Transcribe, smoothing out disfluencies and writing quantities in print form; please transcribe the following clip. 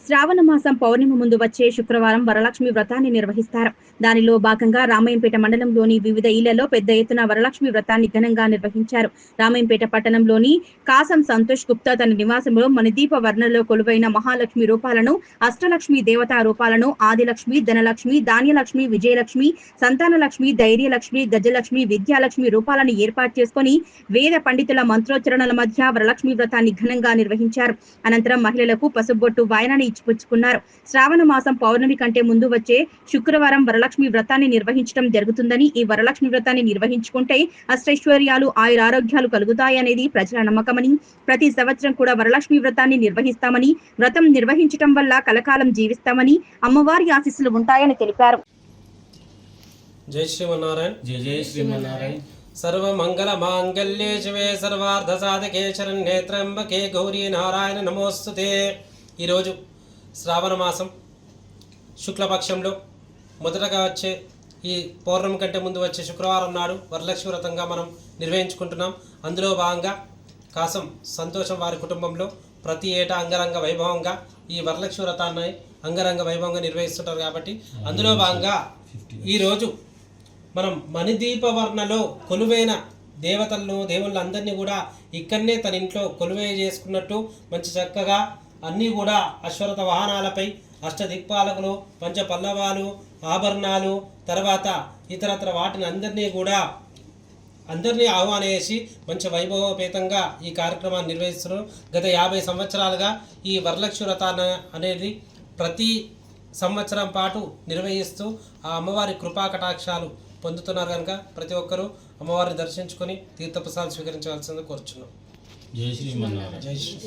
శ్రావణ మాసం పౌర్ణమి ముందు వచ్చే శుక్రవారం వరలక్ష్మి వ్రతాన్ని నిర్వహిస్తారు. దానిలో భాగంగా రామాయంపేట మండలంలోని వివిధ ఇళ్లలో పెద్ద ఎత్తున వరలక్ష్మి వ్రతాన్ని ఘనంగా నిర్వహించారు. రామాయంపేట పట్టణంలోని కాసం సంతోష్ గుప్తా తన నివాసంలో మణిదీప వర్ణంలో కొలువైన మహాలక్ష్మి రూపాలను, అష్టలక్ష్మి దేవతా రూపాలను, ఆదిలక్ష్మి, ధనలక్ష్మి, ధాన్యలక్ష్మి, విజయలక్ష్మి, సంతానలక్ష్మి, ధైర్యలక్ష్మి, గజలక్ష్మి, విద్యాలక్ష్మి రూపాలను ఏర్పాటు చేసుకుని వేద పండితుల మంత్రోచ్చరణల మధ్య వరలక్ష్మి వ్రతాన్ని ఘనంగా నిర్వహించారు. అనంతరం మహిళలకు పసుబొట్టు వాయనాన్ని ఇచ్చిపుచ్చుకున్నారు. శ్రావణ మాసం పౌర్ణమి కంటే ముందు వచ్చే శుక్రవారం వరలక్ష్మి వ్రతాన్ని నిర్వహించడం జరుగుతుందని, ఈ వరలక్ష్మి వ్రతాన్ని నిర్వహించుకుంటే అష్టైశ్వర్యాలు, ఆయురారోగ్యాలు కలుగుతాయనేది ప్రజల నమ్మకమని, ప్రతి సంవత్సరం కూడా వరలక్ష్మి వ్రతాన్ని నిర్వహిస్తామని, వ్రతం నిర్వహించడం వల్ల కలకాలం జీవిస్తామని, అమ్మవారి ఆశీస్సులు ఉంటాయని తెలిపారు. జై శ్రీమన్నారాయణ. జయ జయ శ్రీమన్నారాయణ. సర్వమంగళ మాంగళ్యే శివే సర్వార్థ సాధకే శరణ్యే త్ర్యంబకే గౌరీ నారాయణ నమోస్తుతే. ఈరోజు శ్రావణ మాసం శుక్లపక్షంలో మొదటగా వచ్చే ఈ పౌర్ణమి కంటే ముందు వచ్చే శుక్రవారం నాడు వరలక్ష్మి వ్రతంగా మనం నిర్వహించుకుంటున్నాం. అందులో భాగంగా కాసం సంతోషం వారి కుటుంబంలో ప్రతి ఏటా అంగరంగ వైభవంగా ఈ వరలక్ష్మి వ్రతాన్ని అంగరంగ వైభవంగా నిర్వహిస్తుంటారు. కాబట్టి అందులో భాగంగా ఈరోజు మనం మణిదీపవర్ణలో కొలువైన దేవతలను, దేవుళ్ళందరినీ కూడా ఇక్కడనే తన ఇంట్లో కొలువై చేసుకున్నట్టు మంచి చక్కగా అన్నీ కూడా అశ్వరథ వాహనాలపై అష్టదిక్పాలకులు, పంచపల్లవాలు, ఆభరణాలు, తర్వాత ఇతరత్ర వాటిని అందరినీ ఆహ్వానేసి మంచి వైభవపేతంగా ఈ కార్యక్రమాన్ని నిర్వహిస్తున్నారు. గత 50 సంవత్సరాలుగా ఈ వరలక్ష్మి వ్రతాన్ని అనేది ప్రతి సంవత్సరం పాటు నిర్వహిస్తూ ఆ అమ్మవారి కృపా కటాక్షాలు పొందుతున్నారు. కనుక ప్రతి ఒక్కరూ అమ్మవారిని దర్శించుకొని తీర్థప్రసాదం స్వీకరించవలసింది కోరుచున్నాం. జై శ్రీమన్నారాయణ. జై శ్రీ